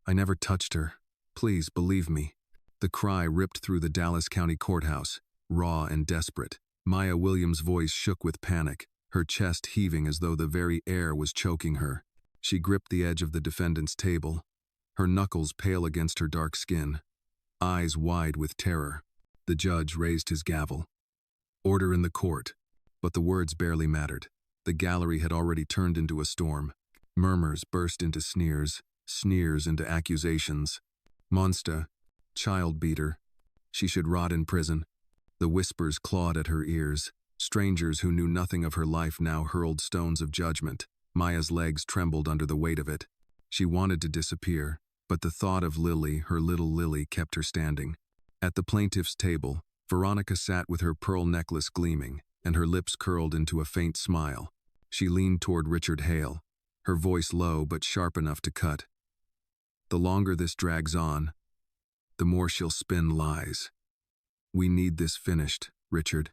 I never touched her. Please, believe me." The cry ripped through the Dallas County Courthouse, raw and desperate. Maya Williams' voice shook with panic, her chest heaving as though the very air was choking her. She gripped the edge of the defendant's table, her knuckles pale against her dark skin, eyes wide with terror. The judge raised his gavel. "Order in the court." But the words barely mattered. The gallery had already turned into a storm. Murmurs burst into sneers, sneers into accusations. "Monster, child beater, she should rot in prison." The whispers clawed at her ears. Strangers who knew nothing of her life now hurled stones of judgment. Maya's legs trembled under the weight of it. She wanted to disappear, but the thought of Lily, her little Lily, kept her standing. At the plaintiff's table, Veronica sat with her pearl necklace gleaming, and her lips curled into a faint smile. She leaned toward Richard Hale, her voice low but sharp enough to cut. "The longer this drags on, the more she'll spin lies. We need this finished, Richard.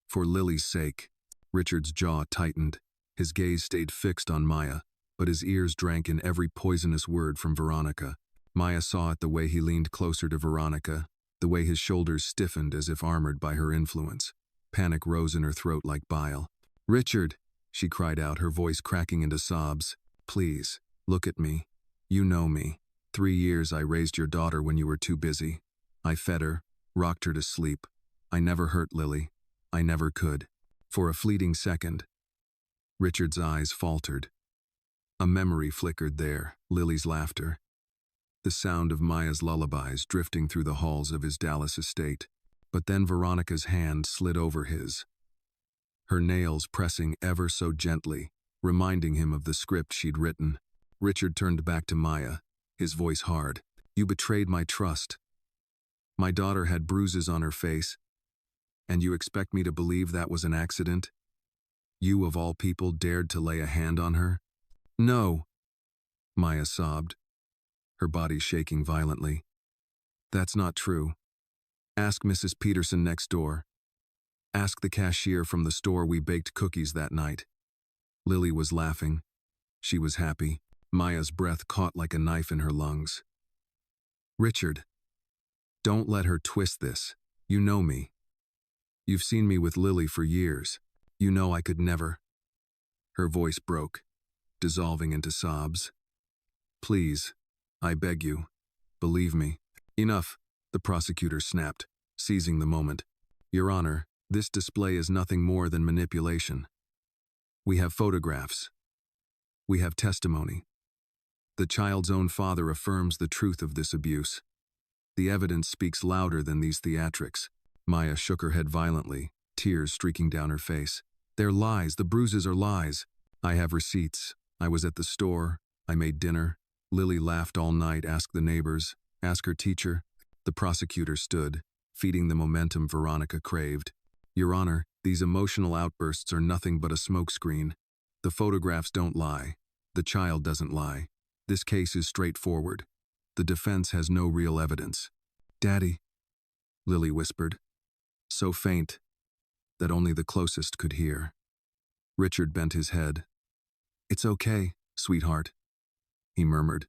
For Lily's sake." Richard's jaw tightened. His gaze stayed fixed on Maya, but his ears drank in every poisonous word from Veronica. Maya saw it the way he leaned closer to Veronica, the way his shoulders stiffened as if armored by her influence. Panic rose in her throat like bile. "Richard," she cried out, her voice cracking into sobs. "Please, look at me. You know me. 3 years I raised your daughter when you were too busy. I fed her, rocked her to sleep. I never hurt Lily. I never could." For a fleeting second, Richard's eyes faltered. A memory flickered there, Lily's laughter. The sound of Maya's lullabies drifting through the halls of his Dallas estate. But then Veronica's hand slid over his, her nails pressing ever so gently, reminding him of the script she'd written. Richard turned back to Maya, his voice hard. "You betrayed my trust. My daughter had bruises on her face, and you expect me to believe that was an accident? You, of all people, dared to lay a hand on her?" "No," Maya sobbed, her body shaking violently. "That's not true. Ask Mrs. Peterson next door. Ask the cashier from the store we baked cookies that night." Lily was laughing. She was happy. Maya's breath caught like a knife in her lungs. "Richard, don't let her twist this. You know me. You've seen me with Lily for years. You know I could never." Her voice broke, dissolving into sobs. "Please, I beg you, believe me." "Enough," the prosecutor snapped, seizing the moment. "Your Honor, this display is nothing more than manipulation. We have photographs. We have testimony. The child's own father affirms the truth of this abuse. The evidence speaks louder than these theatrics." Maya shook her head violently, tears streaking down her face. "They're lies. The bruises are lies. I have receipts. I was at the store. I made dinner. Lily laughed all night. Ask the neighbors. Ask her teacher." The prosecutor stood, feeding the momentum Veronica craved. "Your Honor, these emotional outbursts are nothing but a smokescreen. The photographs don't lie. The child doesn't lie. This case is straightforward. The defense has no real evidence." "Daddy," Lily whispered, so faint that only the closest could hear. Richard bent his head. "It's okay, sweetheart," he murmured.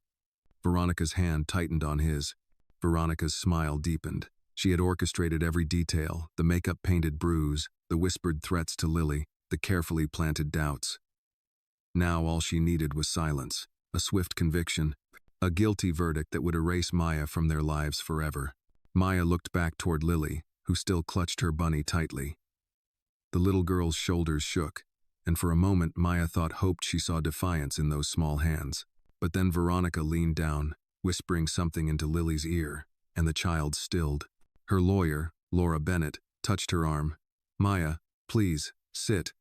Veronica's hand tightened on his. Veronica's smile deepened. She had orchestrated every detail, the makeup-painted bruise, the whispered threats to Lily, the carefully planted doubts. Now all she needed was silence, a swift conviction, a guilty verdict that would erase Maya from their lives forever. Maya looked back toward Lily, who still clutched her bunny tightly. The little girl's shoulders shook, and for a moment Maya hoped she saw defiance in those small hands. But then Veronica leaned down, whispering something into Lily's ear, and the child stilled. Her lawyer, Laura Bennett, touched her arm. "Maya, please, sit.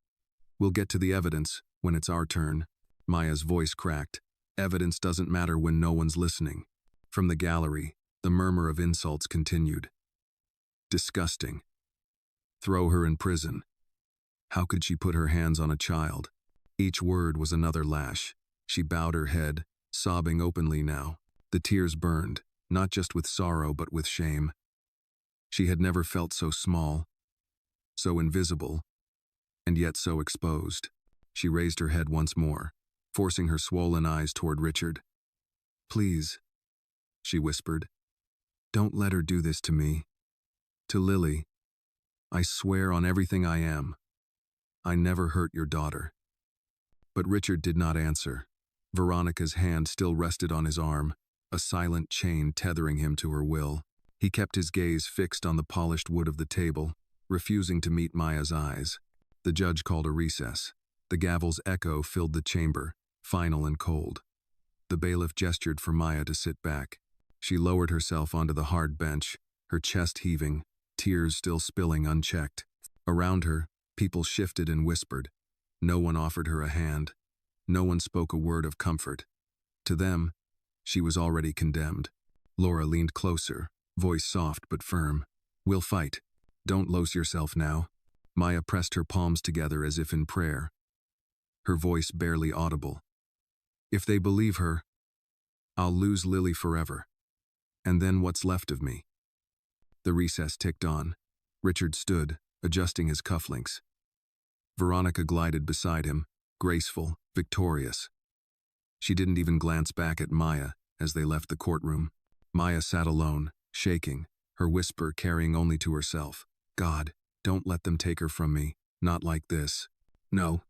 We'll get to the evidence when it's our turn." Maya's voice cracked. "Evidence doesn't matter when no one's listening." From the gallery, the murmur of insults continued. "Disgusting. Throw her in prison. How could she put her hands on a child?" Each word was another lash. She bowed her head, sobbing openly now. The tears burned, not just with sorrow but with shame. She had never felt so small, so invisible, and yet so exposed. She raised her head once more, forcing her swollen eyes toward Richard. "Please, she whispered. Don't let her do this to me. To Lily. I swear on everything I am. I never hurt your daughter. But Richard did not answer. Veronica's hand still rested on his arm, a silent chain tethering him to her will. He kept his gaze fixed on the polished wood of the table, refusing to meet Maya's eyes. The judge called a recess. The gavel's echo filled the chamber, final and cold. The bailiff gestured for Maya to sit back. She lowered herself onto the hard bench, her chest heaving, tears still spilling unchecked. Around her, people shifted and whispered. No one offered her a hand. No one spoke a word of comfort. To them, she was already condemned. Laura leaned closer, voice soft but firm. We'll fight. Don't lose yourself now. Maya pressed her palms together as if in prayer, her voice barely audible. If they believe her, I'll lose Lily forever. And then what's left of me? The recess ticked on. Richard stood, adjusting his cufflinks. Veronica glided beside him, graceful, victorious. She didn't even glance back at Maya as they left the courtroom. Maya sat alone, shaking, her whisper carrying only to herself. God, don't let them take her from me, not like this. No.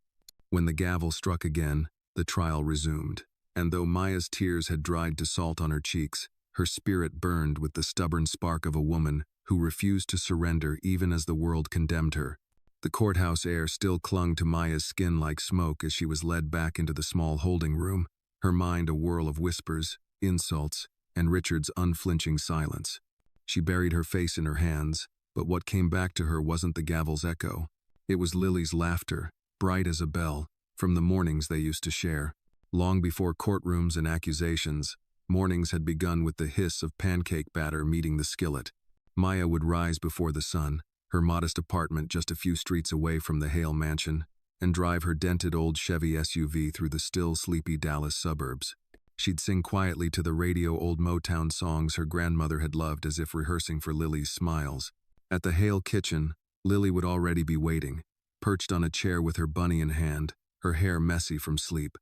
When the gavel struck again, the trial resumed, and though Maya's tears had dried to salt on her cheeks, her spirit burned with the stubborn spark of a woman who refused to surrender even as the world condemned her. The courthouse air still clung to Maya's skin like smoke as she was led back into the small holding room, her mind a whirl of whispers, insults, and Richard's unflinching silence. She buried her face in her hands, but what came back to her wasn't the gavel's echo. It was Lily's laughter, bright as a bell, from the mornings they used to share. Long before courtrooms and accusations, mornings had begun with the hiss of pancake batter meeting the skillet. Maya would rise before the sun, her modest apartment just a few streets away from the Hale mansion, and drive her dented old Chevy SUV through the still sleepy Dallas suburbs. She'd sing quietly to the radio old Motown songs her grandmother had loved as if rehearsing for Lily's smiles. At the Hale kitchen, Lily would already be waiting, perched on a chair with her bunny in hand, her hair messy from sleep.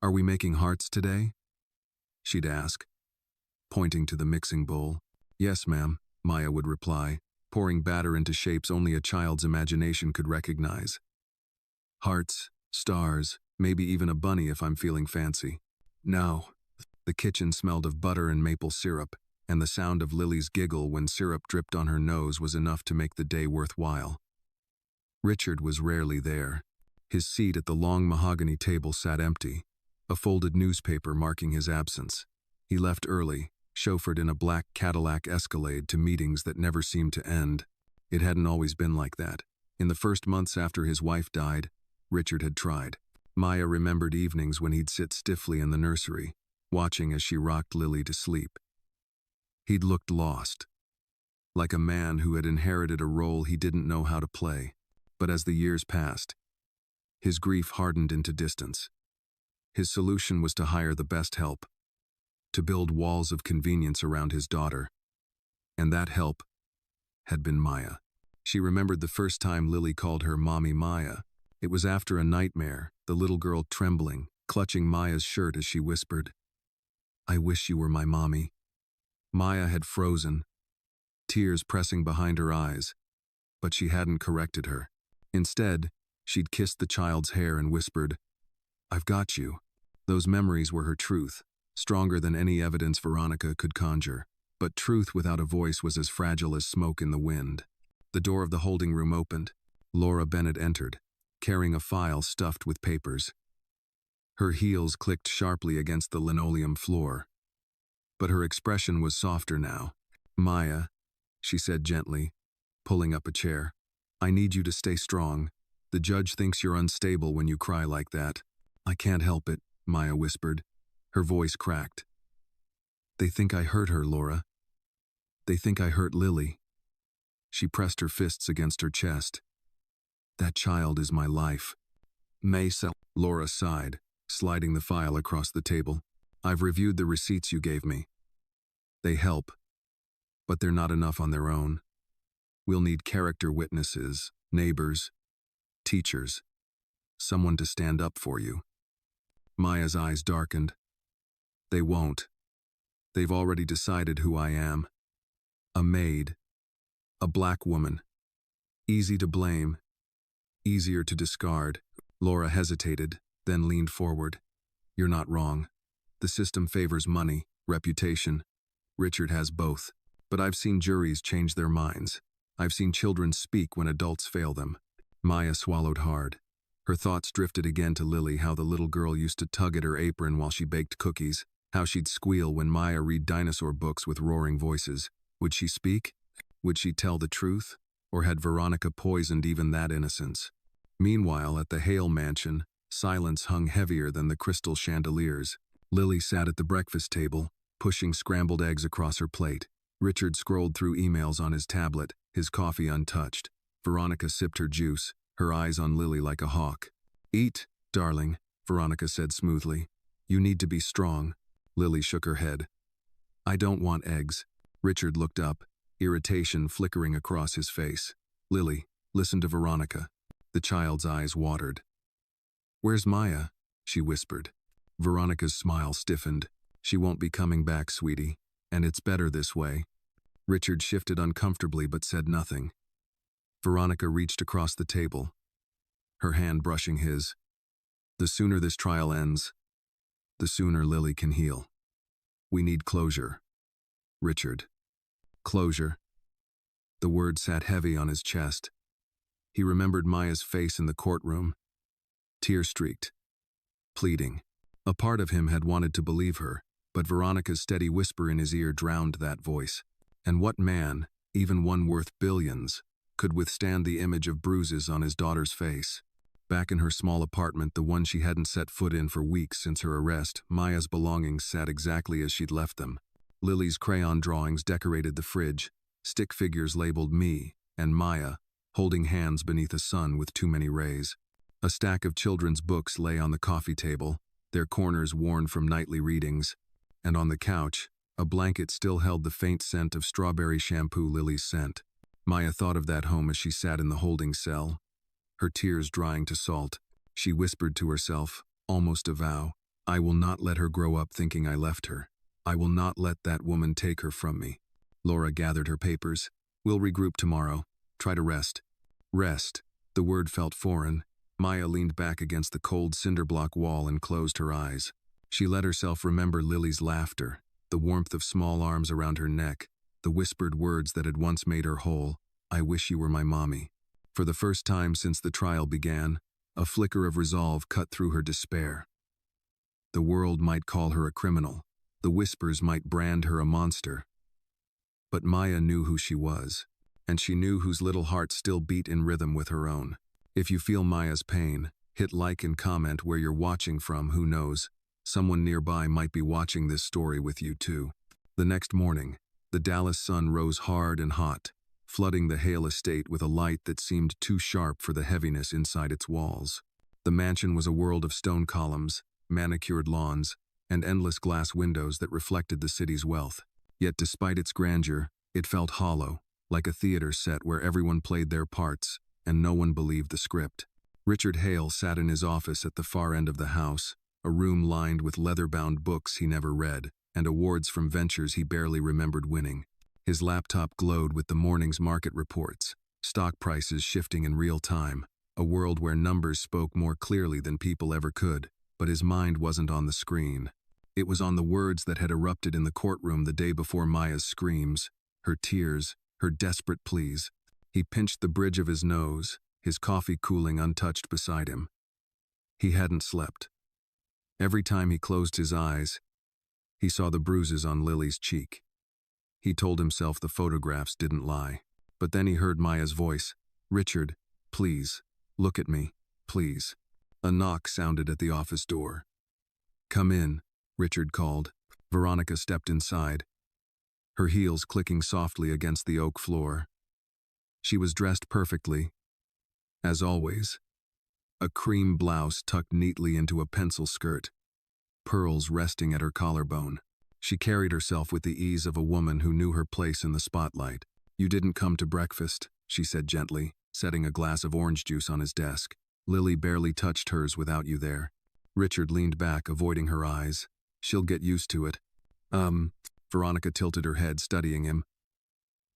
Are we making hearts today? She'd ask, pointing to the mixing bowl. Yes, ma'am, Maya would reply, pouring batter into shapes only a child's imagination could recognize. Hearts, stars, maybe even a bunny if I'm feeling fancy. No. The kitchen smelled of butter and maple syrup, and the sound of Lily's giggle when syrup dripped on her nose was enough to make the day worthwhile. Richard was rarely there. His seat at the long mahogany table sat empty, a folded newspaper marking his absence. He left early, chauffeured in a black Cadillac Escalade to meetings that never seemed to end. It hadn't always been like that. In the first months after his wife died, Richard had tried. Maya remembered evenings when he'd sit stiffly in the nursery, watching as she rocked Lily to sleep. He'd looked lost, like a man who had inherited a role he didn't know how to play. But as the years passed, his grief hardened into distance. His solution was to hire the best help, to build walls of convenience around his daughter. And that help had been Maya. She remembered the first time Lily called her Mommy Maya. It was after a nightmare, the little girl trembling, clutching Maya's shirt as she whispered, I wish you were my mommy. Maya had frozen, tears pressing behind her eyes, but she hadn't corrected her. Instead, she'd kissed the child's hair and whispered, I've got you. Those memories were her truth, stronger than any evidence Veronica could conjure. But truth without a voice was as fragile as smoke in the wind. The door of the holding room opened. Laura Bennett entered, carrying a file stuffed with papers. Her heels clicked sharply against the linoleum floor. But her expression was softer now. Maya, she said gently, pulling up a chair. I need you to stay strong. The judge thinks you're unstable when you cry like that. I can't help it, Maya whispered. Her voice cracked. They think I hurt her, Laura. They think I hurt Lily. She pressed her fists against her chest. That child is my life. Laura sighed, sliding the file across the table. I've reviewed the receipts you gave me. They help, but they're not enough on their own. We'll need character witnesses, neighbors, teachers, someone to stand up for you. Maya's eyes darkened. They won't. They've already decided who I am. A maid. A black woman. Easy to blame. Easier to discard. Laura hesitated, then leaned forward. You're not wrong. The system favors money, reputation. Richard has both. But I've seen juries change their minds. I've seen children speak when adults fail them. Maya swallowed hard. Her thoughts drifted again to Lily, how the little girl used to tug at her apron while she baked cookies, how she'd squeal when Maya read dinosaur books with roaring voices. Would she speak? Would she tell the truth? Or had Veronica poisoned even that innocence? Meanwhile, at the Hale mansion, silence hung heavier than the crystal chandeliers. Lily sat at the breakfast table, pushing scrambled eggs across her plate. Richard scrolled through emails on his tablet, his coffee untouched. Veronica sipped her juice, her eyes on Lily like a hawk. Eat, darling, Veronica said smoothly. You need to be strong. Lily shook her head. I don't want eggs. Richard looked up, irritation flickering across his face. Lily, listen to Veronica. The child's eyes watered. Where's Maya? She whispered. Veronica's smile stiffened. She won't be coming back, sweetie. And it's better this way. Richard shifted uncomfortably but said nothing. Veronica reached across the table, her hand brushing his. The sooner this trial ends, the sooner Lily can heal. We need closure. Richard. Closure. The word sat heavy on his chest. He remembered Maya's face in the courtroom. Tear-streaked. Pleading. A part of him had wanted to believe her, but Veronica's steady whisper in his ear drowned that voice. And what man, even one worth billions, could withstand the image of bruises on his daughter's face? Back in her small apartment, the one she hadn't set foot in for weeks since her arrest, Maya's belongings sat exactly as she'd left them. Lily's crayon drawings decorated the fridge, stick figures labeled me and Maya, holding hands beneath a sun with too many rays. A stack of children's books lay on the coffee table, their corners worn from nightly readings. And on the couch, a blanket still held the faint scent of strawberry shampoo Lily's scent. Maya thought of that home as she sat in the holding cell, her tears drying to salt. She whispered to herself, almost a vow, I will not let her grow up thinking I left her. I will not let that woman take her from me. Laura gathered her papers. We'll regroup tomorrow. Try to rest. Rest. The word felt foreign. Maya leaned back against the cold cinder-block wall and closed her eyes. She let herself remember Lily's laughter, the warmth of small arms around her neck, the whispered words that had once made her whole. I wish you were my mommy. For the first time since the trial began, a flicker of resolve cut through her despair. The world might call her a criminal. The whispers might brand her a monster. But Maya knew who she was, and she knew whose little heart still beat in rhythm with her own. If you feel Maya's pain, hit like and comment where you're watching from. Who knows? Someone nearby might be watching this story with you too. The next morning, the Dallas sun rose hard and hot, flooding the Hale estate with a light that seemed too sharp for the heaviness inside its walls. The mansion was a world of stone columns, manicured lawns, and endless glass windows that reflected the city's wealth. Yet despite its grandeur, it felt hollow, like a theater set where everyone played their parts and no one believed the script. Richard Hale sat in his office at the far end of the house, a room lined with leather-bound books he never read, and awards from ventures he barely remembered winning. His laptop glowed with the morning's market reports, stock prices shifting in real time, a world where numbers spoke more clearly than people ever could. But his mind wasn't on the screen. It was on the words that had erupted in the courtroom the day before Maya's screams, her tears, her desperate pleas. He pinched the bridge of his nose, his coffee cooling untouched beside him. He hadn't slept. Every time he closed his eyes, he saw the bruises on Lily's cheek. He told himself the photographs didn't lie. But then he heard Maya's voice. Richard, please, look at me, please. A knock sounded at the office door. Come in, Richard called. Veronica stepped inside, her heels clicking softly against the oak floor. She was dressed perfectly, as always. A cream blouse tucked neatly into a pencil skirt, pearls resting at her collarbone. She carried herself with the ease of a woman who knew her place in the spotlight. You didn't come to breakfast, she said gently, setting a glass of orange juice on his desk. Lily barely touched hers without you there. Richard leaned back, avoiding her eyes. She'll get used to it. Veronica tilted her head, studying him.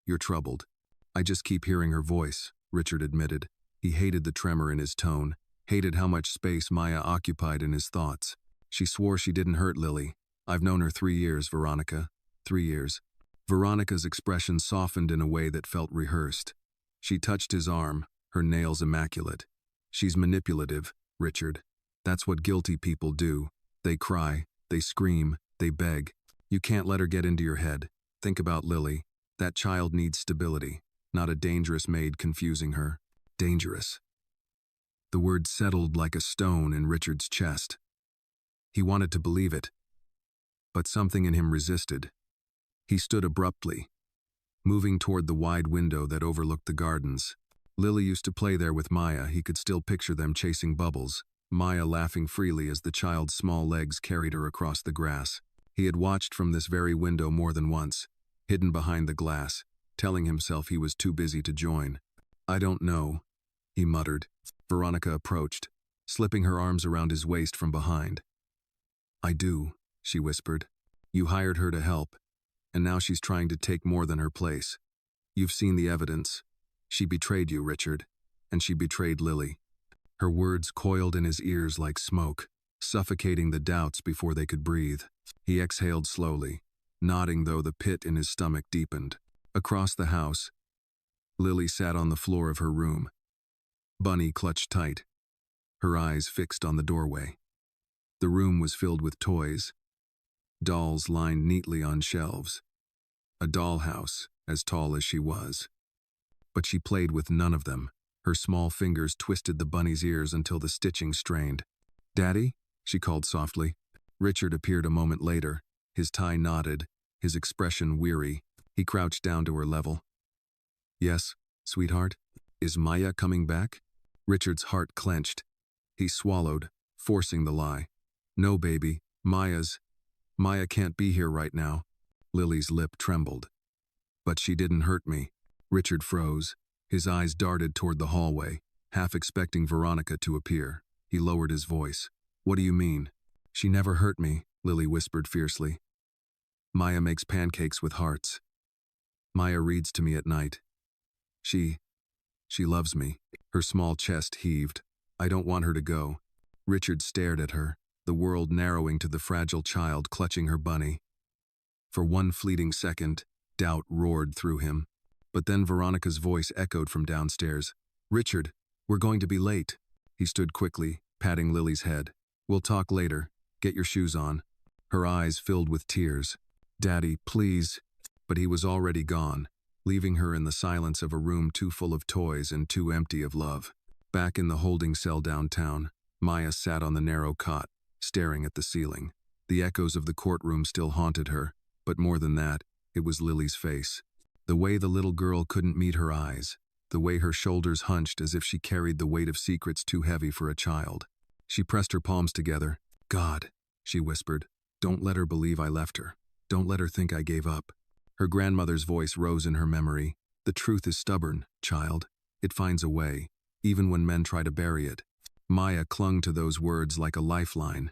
"You're troubled." "I just keep hearing her voice," Richard admitted. He hated the tremor in his tone, hated how much space Maya occupied in his thoughts. "She swore she didn't hurt Lily. I've known her 3 years, Veronica. 3 years." Veronica's expression softened in a way that felt rehearsed. She touched his arm, her nails immaculate. "She's manipulative, Richard. That's what guilty people do. They cry, they scream, they beg. You can't let her get into your head. Think about Lily. That child needs stability, not a dangerous maid confusing her. Dangerous." The word settled like a stone in Richard's chest. He wanted to believe it, but something in him resisted. He stood abruptly, moving toward the wide window that overlooked the gardens. Lily used to play there with Maya. He could still picture them chasing bubbles, Maya laughing freely as the child's small legs carried her across the grass. He had watched from this very window more than once, hidden behind the glass, telling himself he was too busy to join. "I don't know," he muttered. Veronica approached, slipping her arms around his waist from behind. "I do," she whispered. "You hired her to help, and now she's trying to take more than her place. You've seen the evidence. She betrayed you, Richard, and she betrayed Lily." Her words coiled in his ears like smoke, suffocating the doubts before they could breathe. He exhaled slowly, nodding though the pit in his stomach deepened. Across the house, Lily sat on the floor of her room. Bunny clutched tight, her eyes fixed on the doorway. The room was filled with toys, dolls lined neatly on shelves. A dollhouse, as tall as she was. But she played with none of them. Her small fingers twisted the bunny's ears until the stitching strained. "Daddy?" she called softly. Richard appeared a moment later, his tie knotted, his expression weary. He crouched down to her level. "Yes, sweetheart? Is Maya coming back?" Richard's heart clenched. He swallowed, forcing the lie. "No, baby. Maya can't be here right now." Lily's lip trembled. "But she didn't hurt me." Richard froze. His eyes darted toward the hallway, half expecting Veronica to appear. He lowered his voice. "What do you mean?" "She never hurt me," Lily whispered fiercely. "Maya makes pancakes with hearts. Maya reads to me at night. She loves me." Her small chest heaved. "I don't want her to go." Richard stared at her, the world narrowing to the fragile child clutching her bunny. For one fleeting second, doubt roared through him. But then Veronica's voice echoed from downstairs. "Richard, we're going to be late." He stood quickly, patting Lily's head. "We'll talk later. Get your shoes on." Her eyes filled with tears. "Daddy, please." But he was already gone, leaving her in the silence of a room too full of toys and too empty of love. Back in the holding cell downtown, Maya sat on the narrow cot, staring at the ceiling. The echoes of the courtroom still haunted her, but more than that, it was Lily's face. The way the little girl couldn't meet her eyes, the way her shoulders hunched as if she carried the weight of secrets too heavy for a child. She pressed her palms together. "God," she whispered, "don't let her believe I left her. Don't let her think I gave up." Her grandmother's voice rose in her memory. "The truth is stubborn, child. It finds a way, even when men try to bury it." Maya clung to those words like a lifeline.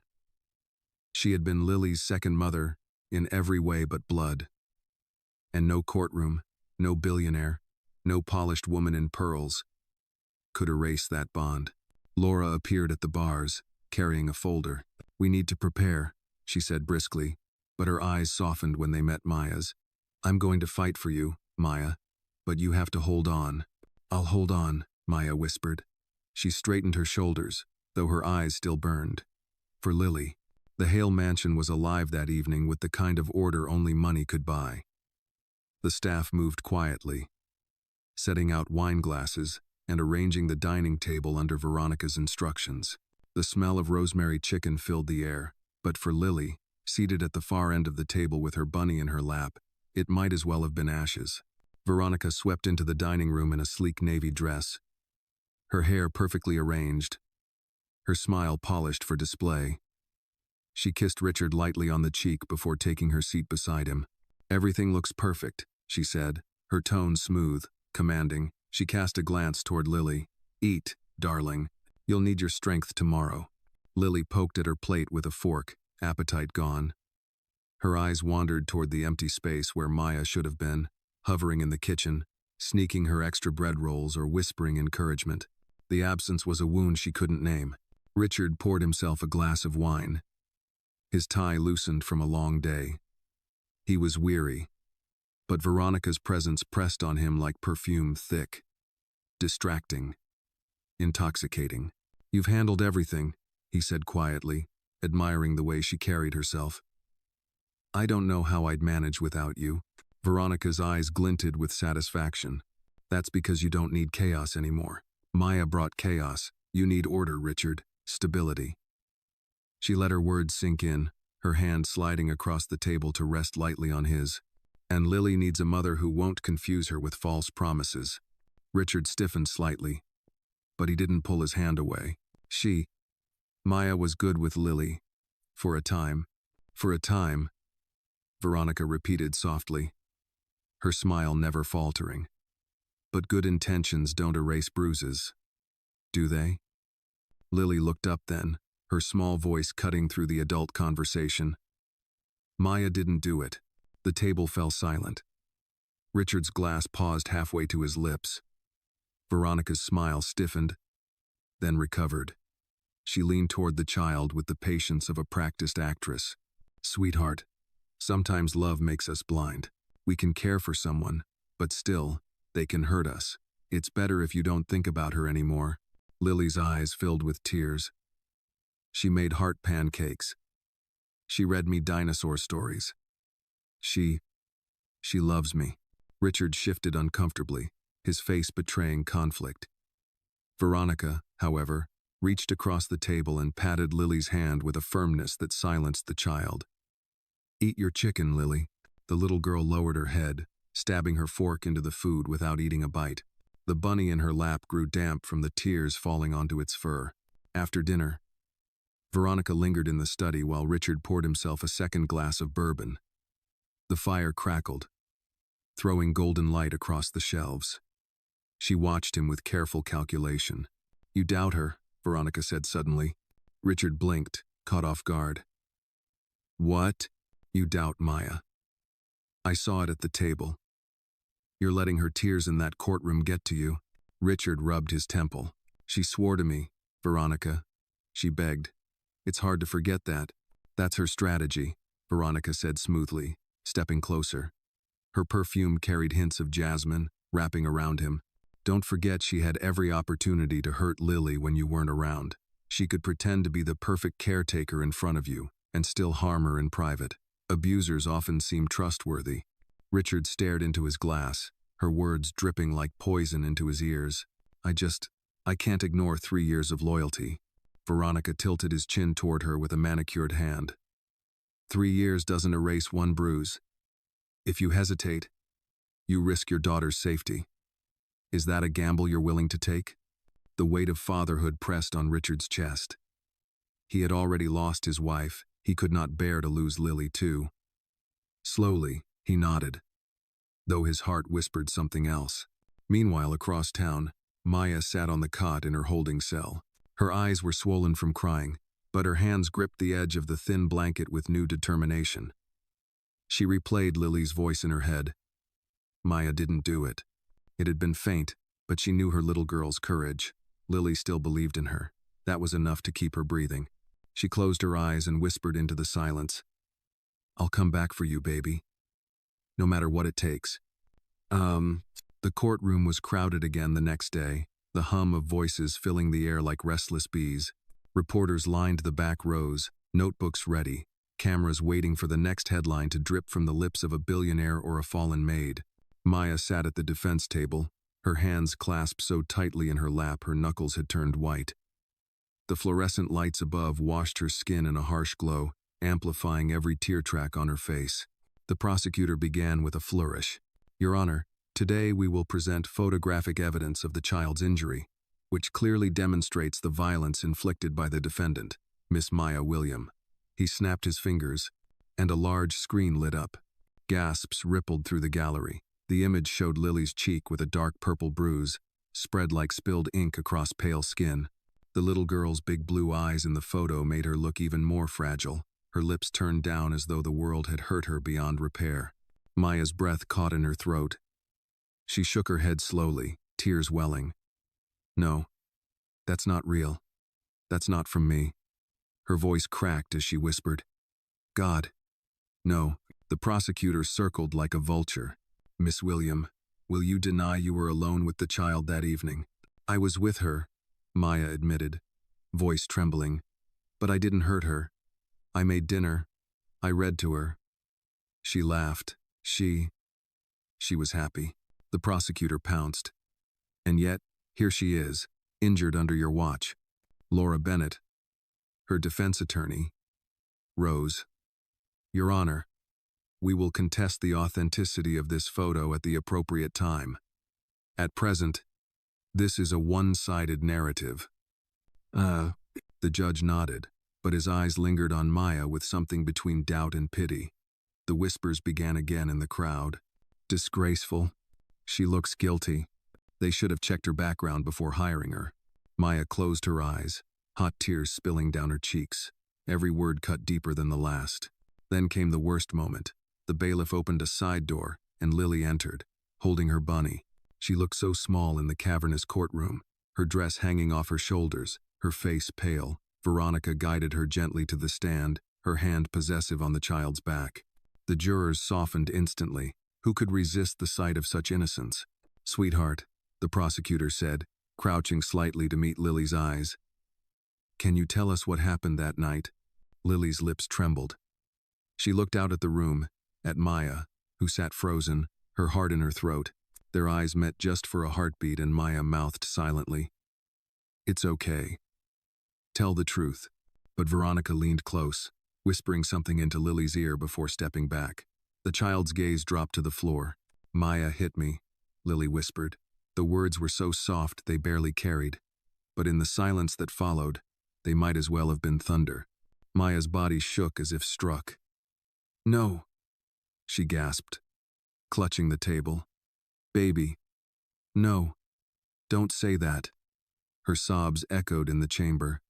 She had been Lily's second mother in every way but blood. And no courtroom, no billionaire, no polished woman in pearls could erase that bond. Laura appeared at the bars, carrying a folder. "We need to prepare," she said briskly, but her eyes softened when they met Maya's. "I'm going to fight for you, Maya, but you have to hold on." "I'll hold on," Maya whispered. She straightened her shoulders, though her eyes still burned. For Lily, the Hale mansion was alive that evening with the kind of order only money could buy. The staff moved quietly, setting out wine glasses and arranging the dining table under Veronica's instructions. The smell of rosemary chicken filled the air, but for Lily, seated at the far end of the table with her bunny in her lap, it might as well have been ashes. Veronica swept into the dining room in a sleek navy dress, her hair perfectly arranged, her smile polished for display. She kissed Richard lightly on the cheek before taking her seat beside him. "Everything looks perfect," she said, her tone smooth, commanding. She cast a glance toward Lily. "Eat, darling. You'll need your strength tomorrow." Lily poked at her plate with a fork, appetite gone. Her eyes wandered toward the empty space where Maya should have been, hovering in the kitchen, sneaking her extra bread rolls or whispering encouragement. The absence was a wound she couldn't name. Richard poured himself a glass of wine. His tie loosened from a long day. He was weary, but Veronica's presence pressed on him like perfume, thick, distracting, intoxicating. "You've handled everything," he said quietly, admiring the way she carried herself. "I don't know how I'd manage without you." Veronica's eyes glinted with satisfaction. "That's because you don't need chaos anymore. Maya brought chaos. You need order, Richard. Stability." She let her words sink in, her hand sliding across the table to rest lightly on his. "And Lily needs a mother who won't confuse her with false promises." Richard stiffened slightly, but he didn't pull his hand away. Maya was good with Lily. For a time. For a time, Veronica repeated softly, her smile never faltering. "But good intentions don't erase bruises, do they?" Lily looked up then, her small voice cutting through the adult conversation. "Maya didn't do it." The table fell silent. Richard's glass paused halfway to his lips. Veronica's smile stiffened, then recovered. She leaned toward the child with the patience of a practiced actress. "Sweetheart, sometimes love makes us blind. We can care for someone, but still, they can hurt us. It's better if you don't think about her anymore." Lily's eyes filled with tears. "She made heart pancakes. She read me dinosaur stories. She loves me." Richard shifted uncomfortably, his face betraying conflict. Veronica, however, reached across the table and patted Lily's hand with a firmness that silenced the child. "Eat your chicken, Lily." The little girl lowered her head, stabbing her fork into the food without eating a bite. The bunny in her lap grew damp from the tears falling onto its fur. After dinner, Veronica lingered in the study while Richard poured himself a second glass of bourbon. The fire crackled, throwing golden light across the shelves. She watched him with careful calculation. "You doubt her," Veronica said suddenly. Richard blinked, caught off guard. "What? You doubt Maya?" "I saw it at the table. You're letting her tears in that courtroom get to you." Richard rubbed his temple. "She swore to me, Veronica." She begged. "It's hard to forget that." "That's her strategy," Veronica said smoothly, stepping closer. Her perfume carried hints of jasmine, wrapping around him. "Don't forget she had every opportunity to hurt Lily when you weren't around. She could pretend to be the perfect caretaker in front of you, and still harm her in private. Abusers often seem trustworthy." Richard stared into his glass, her words dripping like poison into his ears. I can't ignore 3 years of loyalty." Veronica tilted his chin toward her with a manicured hand. 3 years doesn't erase one bruise. If you hesitate, you risk your daughter's safety. Is that a gamble you're willing to take?" The weight of fatherhood pressed on Richard's chest. He had already lost his wife. He could not bear to lose Lily too. Slowly, he nodded, though his heart whispered something else. Meanwhile, across town, Maya sat on the cot in her holding cell. Her eyes were swollen from crying, but her hands gripped the edge of the thin blanket with new determination. She replayed Lily's voice in her head. Maya didn't do it. It had been faint, but she knew her little girl's courage. Lily still believed in her. That was enough to keep her breathing. She closed her eyes and whispered into the silence. "I'll come back for you, baby. No matter what it takes." The courtroom was crowded again the next day, the hum of voices filling the air like restless bees. Reporters lined the back rows, notebooks ready, cameras waiting for the next headline to drip from the lips of a billionaire or a fallen maid. Maya sat at the defense table, her hands clasped so tightly in her lap her knuckles had turned white. The fluorescent lights above washed her skin in a harsh glow, amplifying every tear track on her face. The prosecutor began with a flourish. "Your Honor, today we will present photographic evidence of the child's injury, which clearly demonstrates the violence inflicted by the defendant, Miss Maya William." He snapped his fingers, and a large screen lit up. Gasps rippled through the gallery. The image showed Lily's cheek with a dark purple bruise, spread like spilled ink across pale skin. The little girl's big blue eyes in the photo made her look even more fragile. her lips turned down as though the world had hurt her beyond repair. Maya's breath caught in her throat. She shook her head slowly, tears welling. No, that's not real. That's not from me. Her voice cracked as she whispered, God. No. The prosecutor circled like a vulture. Miss William, will you deny you were alone with the child that evening? I was with her, Maya admitted, voice trembling. But I didn't hurt her. I made dinner. I read to her. She laughed. She was happy. The prosecutor pounced. And yet, here she is, injured under your watch. Laura Bennett, her defense attorney, rose. Your Honor, we will contest the authenticity of this photo at the appropriate time. At present, this is a one-sided narrative. The judge nodded, but his eyes lingered on Maya with something between doubt and pity. The whispers began again in the crowd. Disgraceful. She looks guilty. They should have checked her background before hiring her. Maya closed her eyes, hot tears spilling down her cheeks. Every word cut deeper than the last. Then came the worst moment. The bailiff opened a side door, and Lily entered, holding her bunny. She looked so small in the cavernous courtroom, her dress hanging off her shoulders, her face pale. Veronica guided her gently to the stand, her hand possessive on the child's back. The jurors softened instantly. Who could resist the sight of such innocence? Sweetheart, the prosecutor said, crouching slightly to meet Lily's eyes. Can you tell us what happened that night? Lily's lips trembled. She looked out at the room, at Maya, who sat frozen, her heart in her throat. Their eyes met just for a heartbeat and Maya mouthed silently. It's okay. Tell the truth. But Veronica leaned close, whispering something into Lily's ear before stepping back. The child's gaze dropped to the floor. Maya hit me, Lily whispered. The words were so soft they barely carried. But in the silence that followed, they might as well have been thunder. Maya's body shook as if struck. No, she gasped, clutching the table. Baby. No, don't say that. Her sobs echoed in the chamber.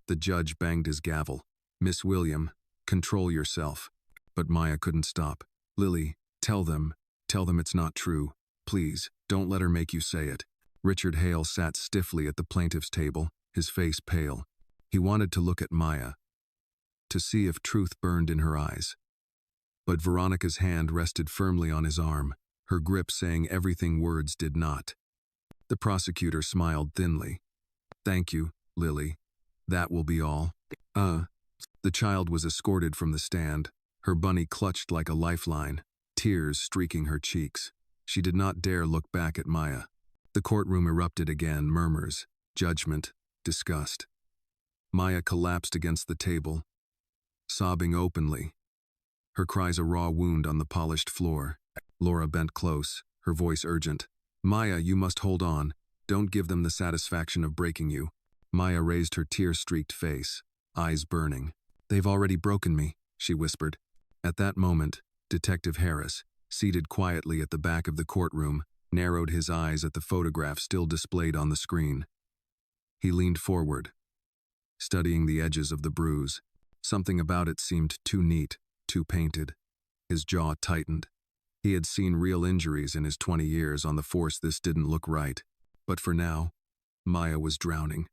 The judge banged his gavel. Miss William, control yourself. But Maya couldn't stop. Lily, tell them it's not true. Please, don't let her make you say it. Richard Hale sat stiffly at the plaintiff's table, his face pale. He wanted to look at Maya, to see if truth burned in her eyes. But Veronica's hand rested firmly on his arm, her grip saying everything words did not. The prosecutor smiled thinly. Thank you, Lily. That will be all. The child was escorted from the stand, her bunny clutched like a lifeline, tears streaking her cheeks. She did not dare look back at Maya. The courtroom erupted again, murmurs, judgment, disgust. Maya collapsed against the table, sobbing openly, her cries a raw wound on the polished floor. Laura bent close, her voice urgent. Maya, you must hold on. Don't give them the satisfaction of breaking you. Maya raised her tear-streaked face, eyes burning. They've already broken me, she whispered. At that moment, Detective Harris, seated quietly at the back of the courtroom, narrowed his eyes at the photograph still displayed on the screen. He leaned forward, studying the edges of the bruise. Something about it seemed too neat, too painted. His jaw tightened. He had seen real injuries in his 20 years. On the force, this didn't look right. But for now, Maya was drowning,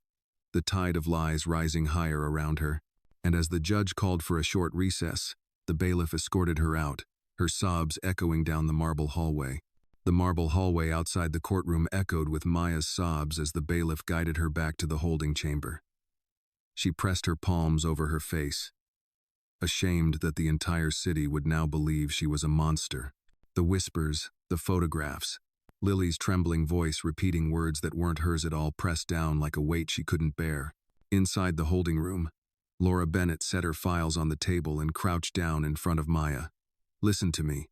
the tide of lies rising higher around her. And as the judge called for a short recess, the bailiff escorted her out, her sobs echoing down the marble hallway. The marble hallway outside the courtroom echoed with Maya's sobs as the bailiff guided her back to the holding chamber. She pressed her palms over her face, ashamed that the entire city would now believe she was a monster. The whispers, the photographs, Lily's trembling voice repeating words that weren't hers at all pressed down like a weight she couldn't bear. Inside the holding room, Laura Bennett set her files on the table and crouched down in front of Maya. Listen to me,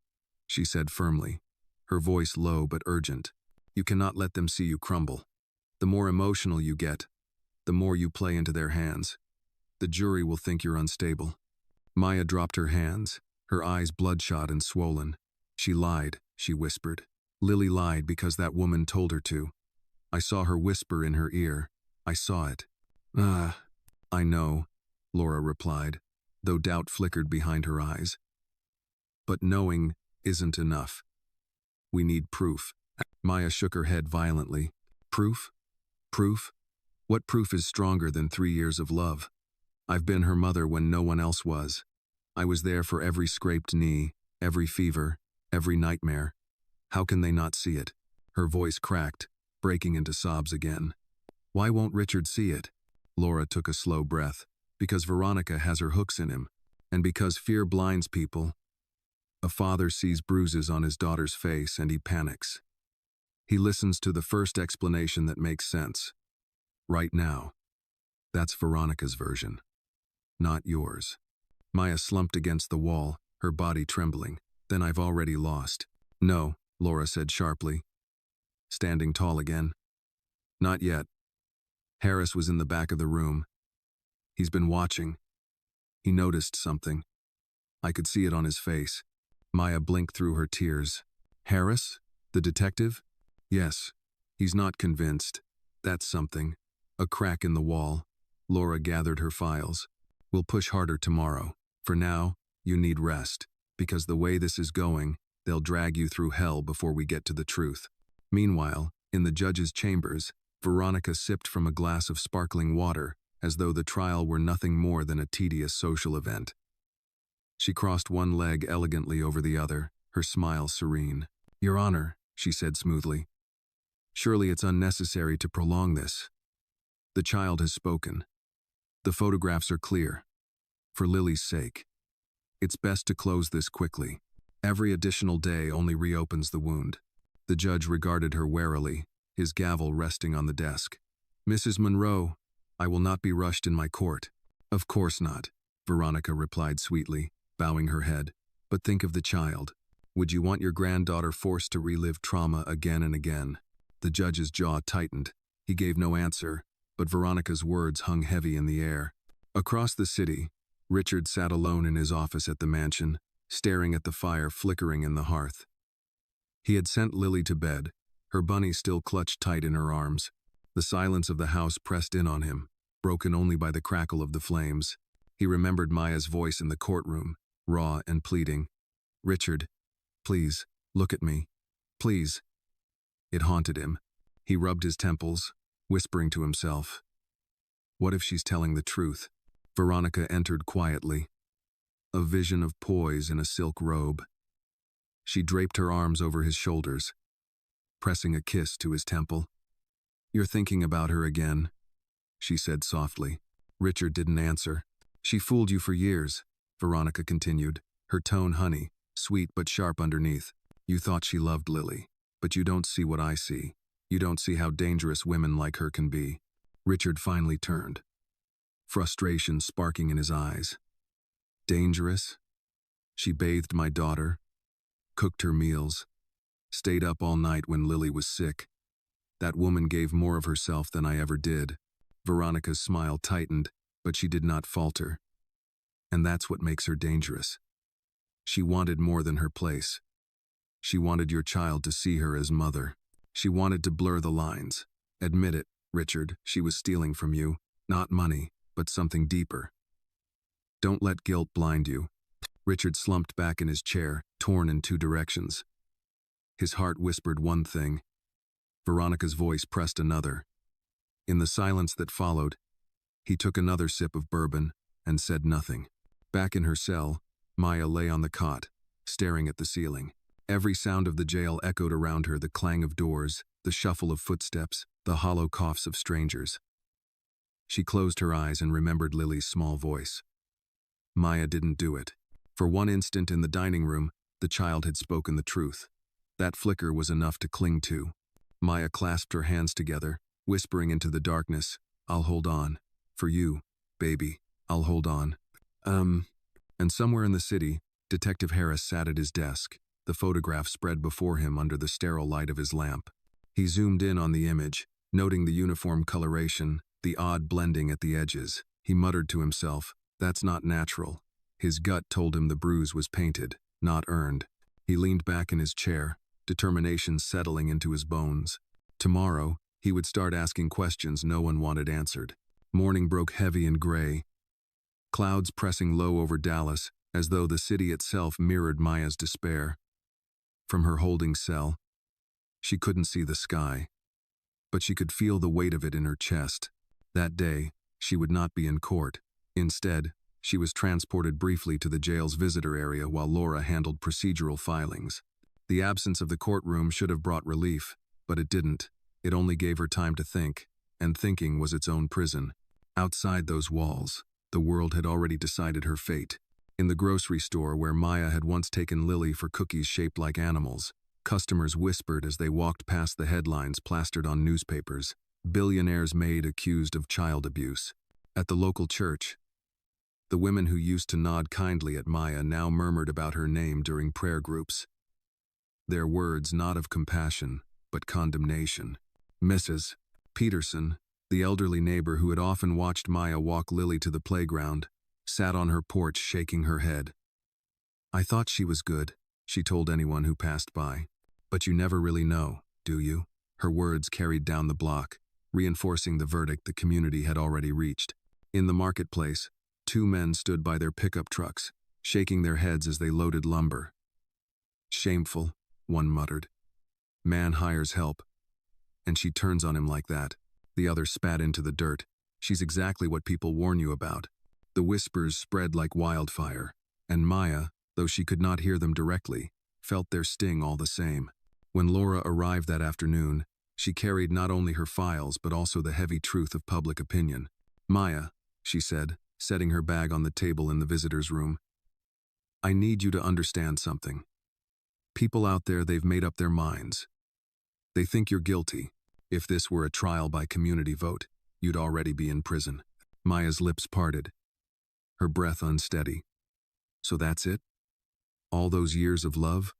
she said firmly, her voice low but urgent. You cannot let them see you crumble. The more emotional you get, the more you play into their hands. The jury will think you're unstable. Maya dropped her hands, her eyes bloodshot and swollen. She lied, she whispered. Lily lied because that woman told her to. I saw her whisper in her ear. I saw it. I know, Laura replied. though doubt flickered behind her eyes. But knowing isn't enough. We need proof. Maya shook her head violently. Proof? Proof? What proof is stronger than 3 years of love? I've been her mother when no one else was. I was there for every scraped knee, every fever, every nightmare. How can they not see it? Her voice cracked, breaking into sobs again. Why won't Richard see it? Laura took a slow breath. Because Veronica has her hooks in him, and because fear blinds people. A father sees bruises on his daughter's face and he panics. He listens to the first explanation that makes sense. Right now. That's Veronica's version. Not yours. Maya slumped against the wall, her body trembling. Then I've already lost. No, Laura said sharply, standing tall again. Not yet. Harris was in the back of the room. He's been watching. He noticed something. I could see it on his face. Maya blinked through her tears. Harris? The detective? Yes. He's not convinced. That's something. A crack in the wall. Laura gathered her files. We'll push harder tomorrow. For now, you need rest. Because the way this is going, they'll drag you through hell before we get to the truth. Meanwhile, in the judge's chambers, Veronica sipped from a glass of sparkling water, as though the trial were nothing more than a tedious social event. She crossed one leg elegantly over the other, her smile serene. Your Honor, she said smoothly. Surely it's unnecessary to prolong this. The child has spoken. The photographs are clear. For Lily's sake. It's best to close this quickly. Every additional day only reopens the wound. The judge regarded her warily, his gavel resting on the desk. Mrs. Monroe, I will not be rushed in my court. Of course not, Veronica replied sweetly, bowing her head. But think of the child. Would you want your granddaughter forced to relive trauma again and again? The judge's jaw tightened. He gave no answer, but Veronica's words hung heavy in the air. Across the city, Richard sat alone in his office at the mansion, staring at the fire flickering in the hearth. He had sent Lily to bed, her bunny still clutched tight in her arms. The silence of the house pressed in on him, broken only by the crackle of the flames. He remembered Maya's voice in the courtroom, raw and pleading. Richard, please, look at me. Please. It haunted him. He rubbed his temples, whispering to himself. What if she's telling the truth? Veronica entered quietly, a vision of poise in a silk robe. She draped her arms over his shoulders, pressing a kiss to his temple. You're thinking about her again, she said softly. Richard didn't answer. She fooled you for years, Veronica continued, her tone honey, sweet but sharp underneath. You thought she loved Lily, but you don't see what I see. You don't see how dangerous women like her can be. Richard finally turned, frustration sparking in his eyes. Dangerous? She bathed my daughter, cooked her meals, stayed up all night when Lily was sick. That woman gave more of herself than I ever did. Veronica's smile tightened, but she did not falter. And that's what makes her dangerous. She wanted more than her place. She wanted your child to see her as mother. She wanted to blur the lines. Admit it, Richard, she was stealing from you. Not money, but something deeper. Don't let guilt blind you. Richard slumped back in his chair, torn in 2 directions. His heart whispered one thing. Veronica's voice pressed another. In the silence that followed, he took another sip of bourbon and said nothing. Back in her cell, Maya lay on the cot, staring at the ceiling. Every sound of the jail echoed around her, the clang of doors, the shuffle of footsteps, the hollow coughs of strangers. She closed her eyes and remembered Lily's small voice. Maya didn't do it. For one instant in the dining room, the child had spoken the truth. That flicker was enough to cling to. Maya clasped her hands together, whispering into the darkness, I'll hold on. For you, baby, I'll hold on. And somewhere in the city, Detective Harris sat at his desk, the photograph spread before him under the sterile light of his lamp. He zoomed in on the image, noting the uniform coloration, the odd blending at the edges. He muttered to himself, that's not natural. His gut told him the bruise was painted, not earned. He leaned back in his chair, determination settling into his bones. Tomorrow, he would start asking questions no one wanted answered. Morning broke heavy and gray. clouds pressing low over Dallas, as though the city itself mirrored Maya's despair. From her holding cell, she couldn't see the sky, but she could feel the weight of it in her chest. That day, she would not be in court. Instead, she was transported briefly to the jail's visitor area while Laura handled procedural filings. The absence of the courtroom should have brought relief, but it didn't. It only gave her time to think, and thinking was its own prison. Outside those walls, the world had already decided her fate. In the grocery store where Maya had once taken Lily for cookies shaped like animals, customers whispered as they walked past the headlines plastered on newspapers. Billionaire's maid accused of child abuse. At the local church, the women who used to nod kindly at Maya now murmured about her name during prayer groups. Their words not of compassion, but condemnation. Mrs. Peterson, the elderly neighbor who had often watched Maya walk Lily to the playground, sat on her porch shaking her head. "I thought she was good," she told anyone who passed by. "But you never really know, do you?" Her words carried down the block, reinforcing the verdict the community had already reached. In the marketplace, two men stood by their pickup trucks, shaking their heads as they loaded lumber. "Shameful," one muttered. "Man hires help, and she turns on him like that." The other spat into the dirt. "She's exactly what people warn you about." The whispers spread like wildfire, and Maya, though she could not hear them directly, felt their sting all the same. When Laura arrived that afternoon, she carried not only her files but also the heavy truth of public opinion. "Maya," she said, setting her bag on the table in the visitor's room, "I need you to understand something. People out there, they've made up their minds. They think you're guilty. If this were a trial by community vote, you'd already be in prison." Maya's lips parted, her breath unsteady. "So that's it? All those years of love,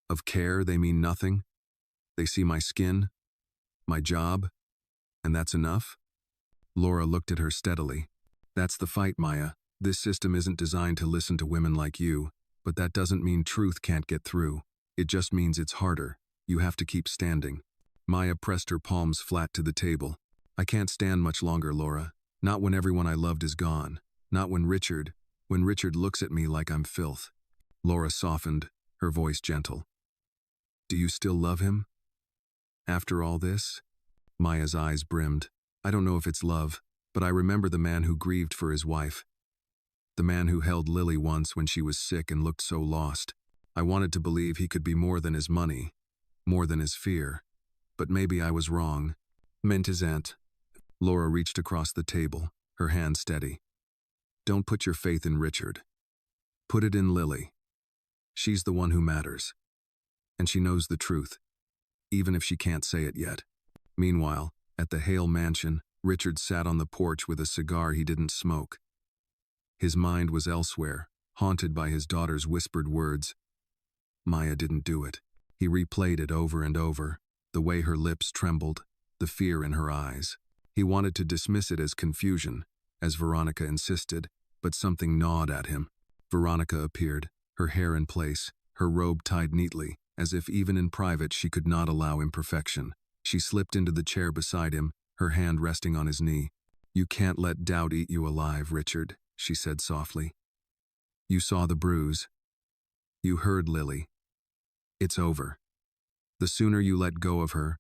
of care, they mean nothing? They see my skin, my job, and that's enough?" Laura looked at her steadily. "That's the fight, Maya. This system isn't designed to listen to women like you, but that doesn't mean truth can't get through. It just means it's harder. You have to keep standing." Maya pressed her palms flat to the table. "I can't stand much longer, Laura. Not when everyone I loved is gone. Not when Richard looks at me like I'm filth." Laura softened, her voice gentle. "Do you still love him? After all this?" Maya's eyes brimmed. "I don't know if it's love, but I remember the man who grieved for his wife. The man who held Lily once when she was sick and looked so lost. I wanted to believe he could be more than his money, more than his fear. But maybe I was wrong." "Mint his aunt." Laura reached across the table, her hand steady. "Don't put your faith in Richard. Put it in Lily. She's the one who matters. And she knows the truth, even if she can't say it yet." Meanwhile, at the Hale mansion, Richard sat on the porch with a cigar he didn't smoke. His mind was elsewhere, haunted by his daughter's whispered words. Maya didn't do it. He replayed it over and over, the way her lips trembled, the fear in her eyes. He wanted to dismiss it as confusion, as Veronica insisted, but something gnawed at him. Veronica appeared, her hair in place, her robe tied neatly, as if even in private she could not allow imperfection. She slipped into the chair beside him, her hand resting on his knee. "You can't let doubt eat you alive, Richard," she said softly. "You saw the bruise. You heard Lily. It's over. The sooner you let go of her,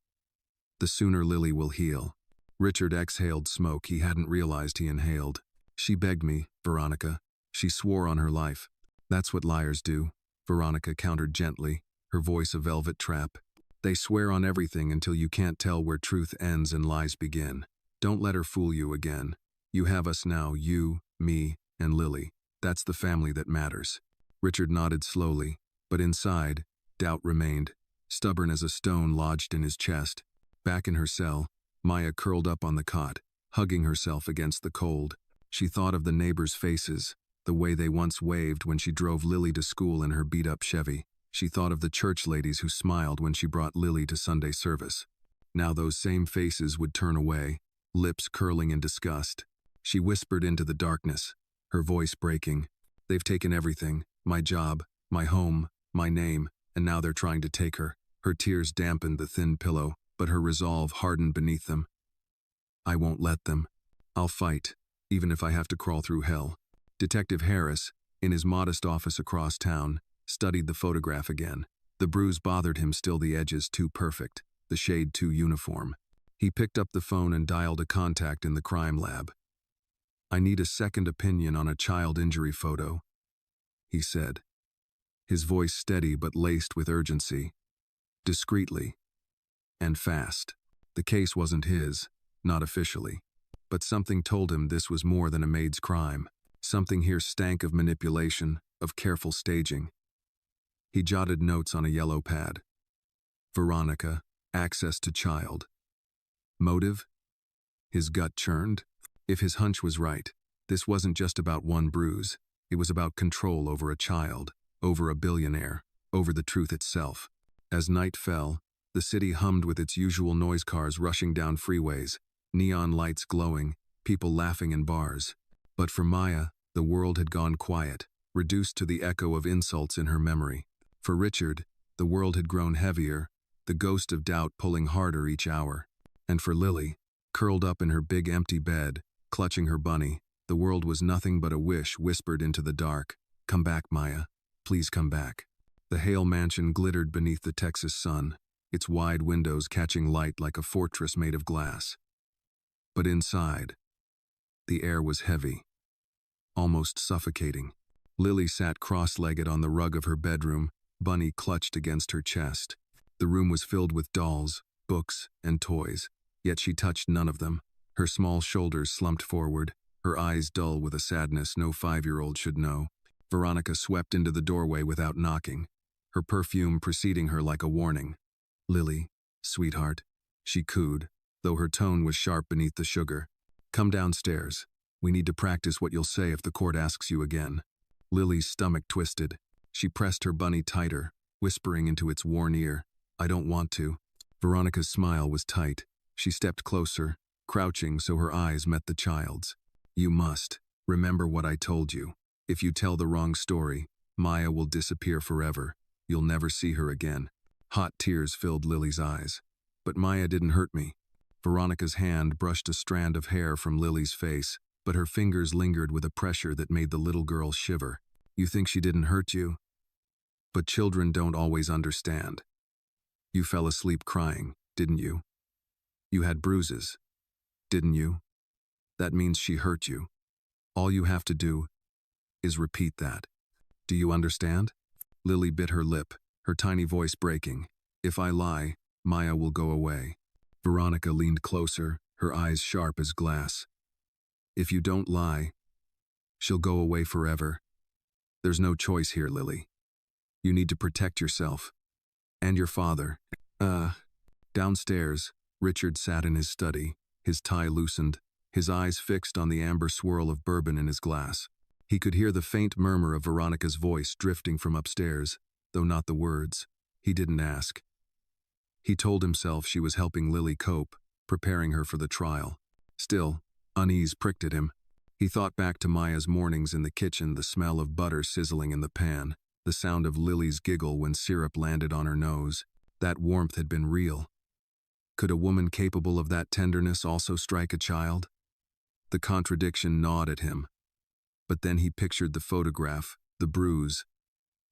the sooner Lily will heal." Richard exhaled smoke he hadn't realized he inhaled. "She begged me, Veronica. She swore on her life." "That's what liars do," Veronica countered gently, her voice a velvet trap. "They swear on everything until you can't tell where truth ends and lies begin. Don't let her fool you again. You have us now, you, me, and Lily. That's the family that matters." Richard nodded slowly, but inside, doubt remained, stubborn as a stone lodged in his chest. Back in her cell, Maya curled up on the cot, hugging herself against the cold. She thought of the neighbors' faces, the way they once waved when she drove Lily to school in her beat-up Chevy. She thought of the church ladies who smiled when she brought Lily to Sunday service. Now those same faces would turn away, lips curling in disgust. She whispered into the darkness, her voice breaking. "They've taken everything, my job, my home, my name, and now they're trying to take her." Her tears dampened the thin pillow, but her resolve hardened beneath them. "I won't let them. I'll fight, even if I have to crawl through hell." Detective Harris, in his modest office across town, studied the photograph again. The bruise bothered him still, the edges too perfect, the shade too uniform. He picked up the phone and dialed a contact in the crime lab. "I need a second opinion on a child injury photo," he said, his voice steady but laced with urgency. Discreetly. And fast. The case wasn't his, not officially. But something told him this was more than a maid's crime. Something here stank of manipulation, of careful staging. He jotted notes on a yellow pad. Veronica, access to child. Motive? His gut churned. If his hunch was right, this wasn't just about one bruise. It was about control over a child, over a billionaire, over the truth itself. As night fell, the city hummed with its usual noise, cars rushing down freeways, neon lights glowing, people laughing in bars. But for Maya, the world had gone quiet, reduced to the echo of insults in her memory. For Richard, the world had grown heavier, the ghost of doubt pulling harder each hour. And for Lily, curled up in her big empty bed, clutching her bunny, the world was nothing but a wish whispered into the dark. "Come back, Maya. Please come back." The Hale mansion glittered beneath the Texas sun, its wide windows catching light like a fortress made of glass. But inside, the air was heavy, almost suffocating. Lily sat cross-legged on the rug of her bedroom, bunny clutched against her chest. The room was filled with dolls, books, and toys, yet she touched none of them. Her small shoulders slumped forward, her eyes dull with a sadness no 5-year-old should know. Veronica swept into the doorway without knocking, her perfume preceding her like a warning. "Lily, sweetheart," she cooed, though her tone was sharp beneath the sugar. "Come downstairs. We need to practice what you'll say if the court asks you again." Lily's stomach twisted. She pressed her bunny tighter, whispering into its worn ear, "I don't want to." Veronica's smile was tight. She stepped closer, crouching so her eyes met the child's. "You must. Remember what I told you. If you tell the wrong story, Maya will disappear forever. You'll never see her again." Hot tears filled Lily's eyes. "But Maya didn't hurt me." Veronica's hand brushed a strand of hair from Lily's face, but her fingers lingered with a pressure that made the little girl shiver. "You think she didn't hurt you? But children don't always understand. You fell asleep crying, didn't you? You had bruises, didn't you? That means she hurt you. All you have to do is repeat that. Do you understand?" Lily bit her lip, her tiny voice breaking. "If I lie, Maya will go away." Veronica leaned closer, her eyes sharp as glass. "If you don't lie, she'll go away forever. There's no choice here, Lily. You need to protect yourself. And your father." Downstairs, Richard sat in his study, his tie loosened, his eyes fixed on the amber swirl of bourbon in his glass. He could hear the faint murmur of Veronica's voice drifting from upstairs, though not the words. He didn't ask. He told himself she was helping Lily cope, preparing her for the trial. Still, unease pricked at him. He thought back to Maya's mornings in the kitchen, the smell of butter sizzling in the pan, the sound of Lily's giggle when syrup landed on her nose. That warmth had been real. Could a woman capable of that tenderness also strike a child? The contradiction gnawed at him. But then he pictured the photograph, the bruise,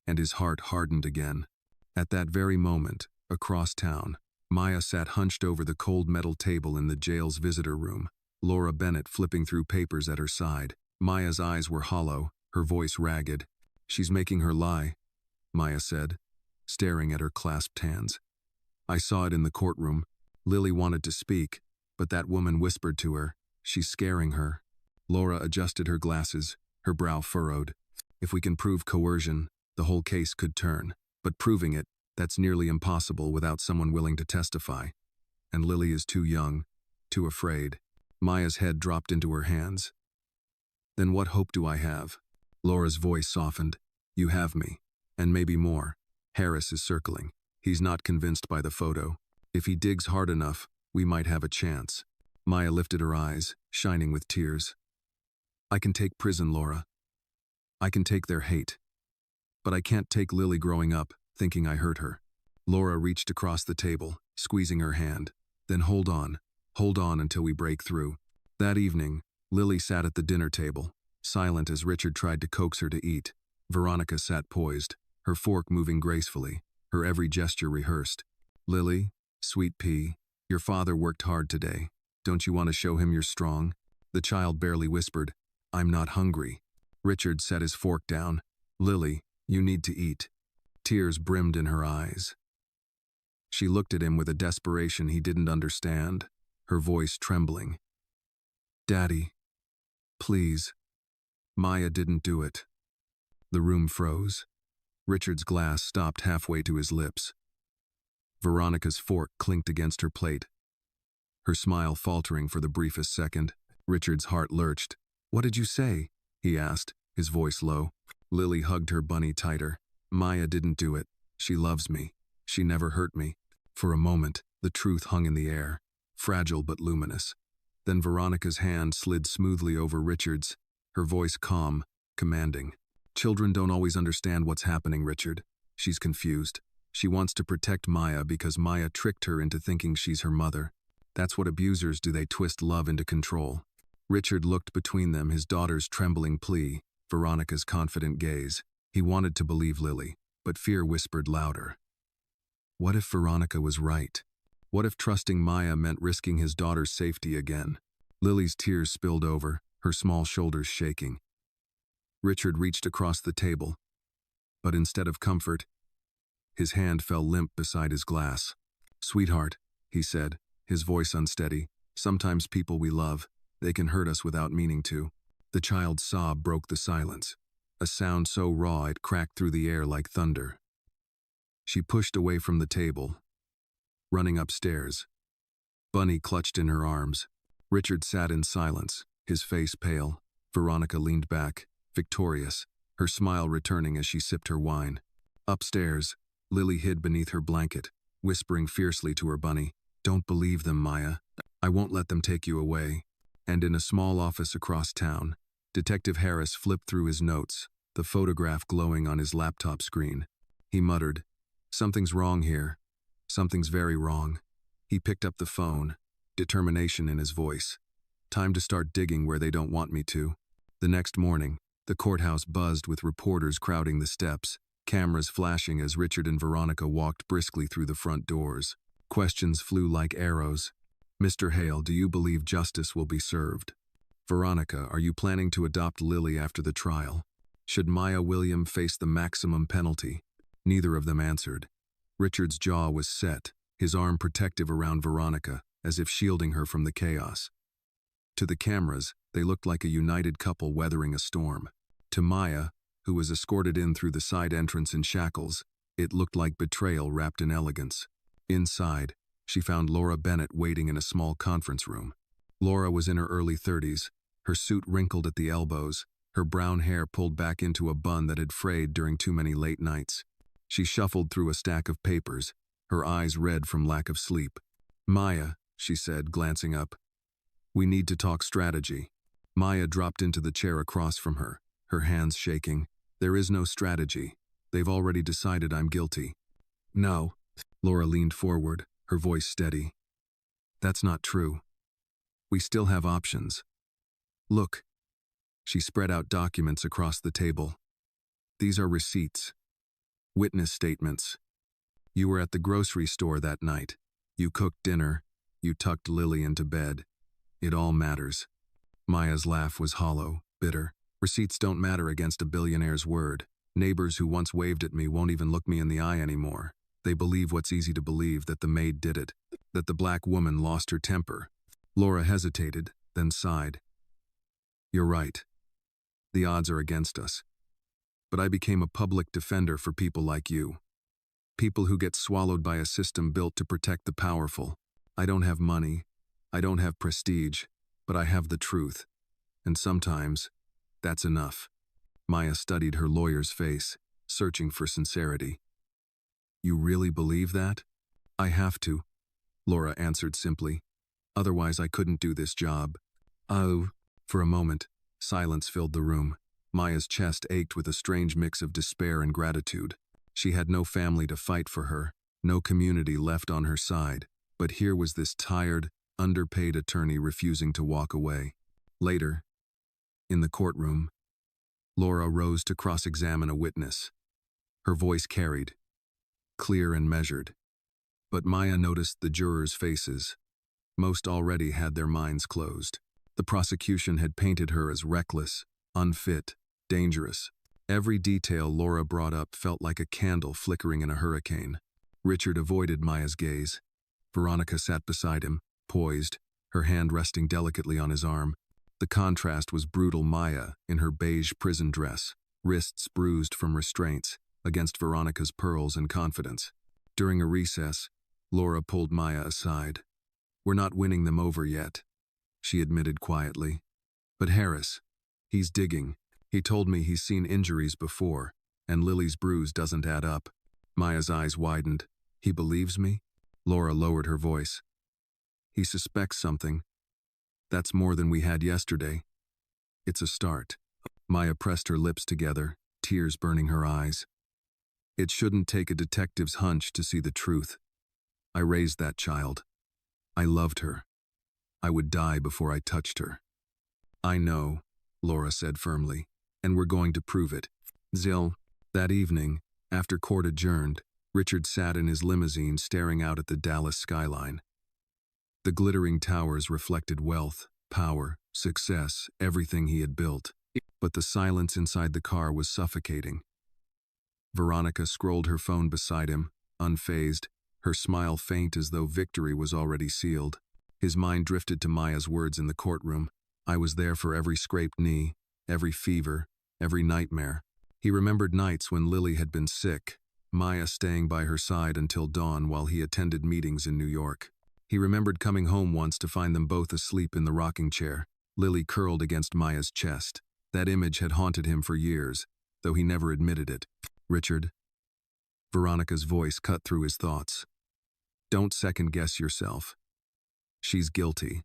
and his heart hardened again. At that very moment, across town, Maya sat hunched over the cold metal table in the jail's visitor room, Laura Bennett flipping through papers at her side. Maya's eyes were hollow, her voice ragged. "She's making her lie," Maya said, staring at her clasped hands. "I saw it in the courtroom." Lily wanted to speak, but that woman whispered to her, "She's scaring her." Laura adjusted her glasses, her brow furrowed. "If we can prove coercion, the whole case could turn. But proving it, that's nearly impossible without someone willing to testify. And Lily is too young, too afraid." Maya's head dropped into her hands. "Then what hope do I have?" Laura's voice softened. "You have me, and maybe more. Harris is circling. He's not convinced by the photo. If he digs hard enough, we might have a chance." Maya lifted her eyes, shining with tears. "I can take prison, Laura. I can take their hate. But I can't take Lily growing up, thinking I hurt her." Laura reached across the table, squeezing her hand. "Then hold on until we break through." That evening, Lily sat at the dinner table, silent as Richard tried to coax her to eat. Veronica sat poised, her fork moving gracefully, her every gesture rehearsed. "Lily, sweet pea, your father worked hard today. Don't you want to show him you're strong?" The child barely whispered, "I'm not hungry." Richard set his fork down. "Lily, you need to eat." Tears brimmed in her eyes. She looked at him with a desperation he didn't understand, her voice trembling. "Daddy, please." Maya didn't do it. The room froze. Richard's glass stopped halfway to his lips. Veronica's fork clinked against her plate, her smile faltering for the briefest second. Richard's heart lurched. "What did you say?" he asked, his voice low. Lily hugged her bunny tighter. "Maya didn't do it. She loves me. She never hurt me." For a moment, the truth hung in the air, fragile but luminous. Then Veronica's hand slid smoothly over Richard's, her voice calm, commanding. "Children don't always understand what's happening, Richard." She's confused. She wants to protect Maya because Maya tricked her into thinking she's her mother. That's what abusers do, they twist love into control. Richard looked between them, his daughter's trembling plea, Veronica's confident gaze. He wanted to believe Lily, but fear whispered louder. What if Veronica was right? What if trusting Maya meant risking his daughter's safety again? Lily's tears spilled over, her small shoulders shaking. Richard reached across the table, but instead of comfort, his hand fell limp beside his glass. "Sweetheart," he said, his voice unsteady, "sometimes people we love, they can hurt us without meaning to." The child's sob broke the silence, a sound so raw it cracked through the air like thunder. She pushed away from the table, running upstairs. Bunny clutched in her arms. Richard sat in silence, his face pale. Veronica leaned back, victorious, her smile returning as she sipped her wine. Upstairs, Lily hid beneath her blanket, whispering fiercely to her bunny, "Don't believe them, Maya. I won't let them take you away." And in a small office across town, Detective Harris flipped through his notes, the photograph glowing on his laptop screen. He muttered, "Something's wrong here. Something's very wrong." He picked up the phone, determination in his voice. "Time to start digging where they don't want me to." The next morning, the courthouse buzzed with reporters crowding the steps, cameras flashing as Richard and Veronica walked briskly through the front doors. Questions flew like arrows. "Mr. Hale, do you believe justice will be served? Veronica, are you planning to adopt Lily after the trial? Should Maya William face the maximum penalty?" Neither of them answered. Richard's jaw was set, his arm protective around Veronica, as if shielding her from the chaos. To the cameras, they looked like a united couple weathering a storm. To Maya, who was escorted in through the side entrance in shackles, it looked like betrayal wrapped in elegance. Inside, she found Laura Bennett waiting in a small conference room. Laura was in her early 30s, her suit wrinkled at the elbows, her brown hair pulled back into a bun that had frayed during too many late nights. She shuffled through a stack of papers, her eyes red from lack of sleep. "Maya," she said, glancing up, "we need to talk strategy." Maya dropped into the chair across from her, her hands shaking. "There is no strategy. They've already decided I'm guilty." "No." Laura leaned forward, her voice steady. "That's not true. We still have options. Look." She spread out documents across the table. "These are receipts. Witness statements. You were at the grocery store that night. You cooked dinner. You tucked Lily into bed. It all matters." Maya's laugh was hollow, bitter. "Receipts don't matter against a billionaire's word. Neighbors who once waved at me won't even look me in the eye anymore. They believe what's easy to believe, that the maid did it, that the black woman lost her temper." Laura hesitated, then sighed. "You're right. The odds are against us. But I became a public defender for people like you. People who get swallowed by a system built to protect the powerful. I don't have money. I don't have prestige, but I have the truth. And sometimes, that's enough." Maya studied her lawyer's face, searching for sincerity. "You really believe that?" "I have to," Laura answered simply. "Otherwise I couldn't do this job." "Oh." For a moment, silence filled the room. Maya's chest ached with a strange mix of despair and gratitude. She had no family to fight for her, no community left on her side, but here was this tired, underpaid attorney refusing to walk away. Later, In the courtroom, Laura rose to cross-examine a witness. Her voice carried, clear and measured. But Maya noticed the jurors' faces. Most already had their minds closed. The prosecution had painted her as reckless, unfit, dangerous. Every detail Laura brought up felt like a candle flickering in a hurricane. Richard avoided Maya's gaze. Veronica sat beside him, poised, her hand resting delicately on his arm. The contrast was brutal. Maya, in her beige prison dress, wrists bruised from restraints, against Veronica's pearls and confidence. During a recess, Laura pulled Maya aside. "We're not winning them over yet," she admitted quietly. "But Harris, he's digging. He told me he's seen injuries before, and Lily's bruise doesn't add up." Maya's eyes widened. "He believes me?" Laura lowered her voice. "He suspects something. That's more than we had yesterday. It's a start." Maya pressed her lips together, tears burning her eyes. "It shouldn't take a detective's hunch to see the truth. I raised that child. I loved her. I would die before I touched her." "I know," Laura said firmly, "and we're going to prove it." Zil. That evening, after court adjourned, Richard sat in his limousine staring out at the Dallas skyline. The glittering towers reflected wealth, power, success, everything he had built. But the silence inside the car was suffocating. Veronica scrolled her phone beside him, unfazed, her smile faint as though victory was already sealed. His mind drifted to Maya's words in the courtroom. "I was there for every scraped knee, every fever, every nightmare." He remembered nights when Lily had been sick, Maya staying by her side until dawn while he attended meetings in New York. He remembered coming home once to find them both asleep in the rocking chair, Lily curled against Maya's chest. That image had haunted him for years, though he never admitted it. "Richard," Veronica's voice cut through his thoughts. "Don't second-guess yourself. She's guilty.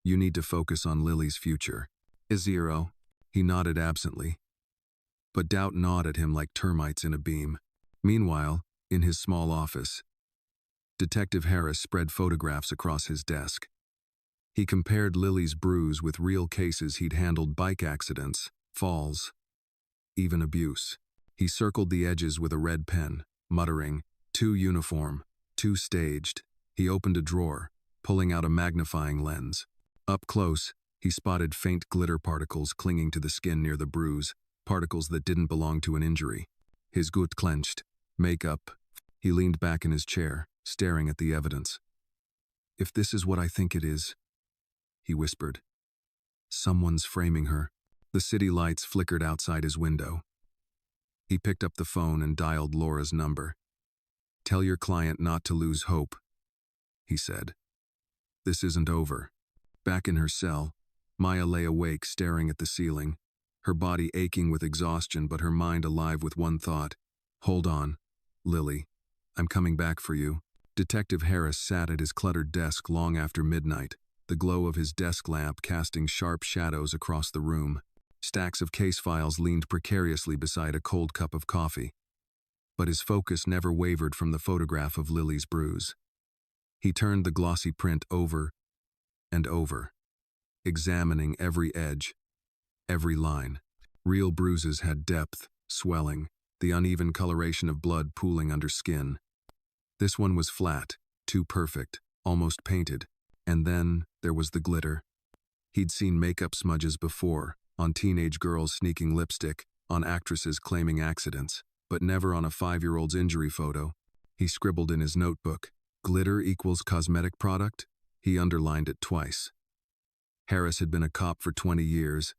You need to focus on Lily's future." "Zero." He nodded absently. But doubt gnawed at him like termites in a beam. Meanwhile, in his small office, Detective Harris spread photographs across his desk. He compared Lily's bruise with real cases he'd handled: bike accidents, falls, even abuse. He circled the edges with a red pen, muttering, "Too uniform, too staged." He opened a drawer, pulling out a magnifying lens. Up close, he spotted faint glitter particles clinging to the skin near the bruise, particles that didn't belong to an injury. His gut clenched. "Makeup." He leaned back in his chair, staring at the evidence. "If this is what I think it is," he whispered, "someone's framing her." The city lights flickered outside his window. He picked up the phone and dialed Laura's number. "Tell your client not to lose hope," he said. "This isn't over." Back in her cell, Maya lay awake staring at the ceiling, her body aching with exhaustion but her mind alive with one thought. "Hold on, Lily. I'm coming back for you." Detective Harris sat at his cluttered desk long after midnight, the glow of his desk lamp casting sharp shadows across the room. Stacks of case files leaned precariously beside a cold cup of coffee. But his focus never wavered from the photograph of Lily's bruise. He turned the glossy print over and over, examining every edge, every line. Real bruises had depth, swelling, the uneven coloration of blood pooling under skin. This one was flat, too perfect, almost painted. And then there was the glitter. He'd seen makeup smudges before, on teenage girls sneaking lipstick, on actresses claiming accidents, but never on a 5-year-old's injury photo. He scribbled in his notebook, "Glitter equals cosmetic product?" He underlined it twice. Harris had been a cop for 20 years,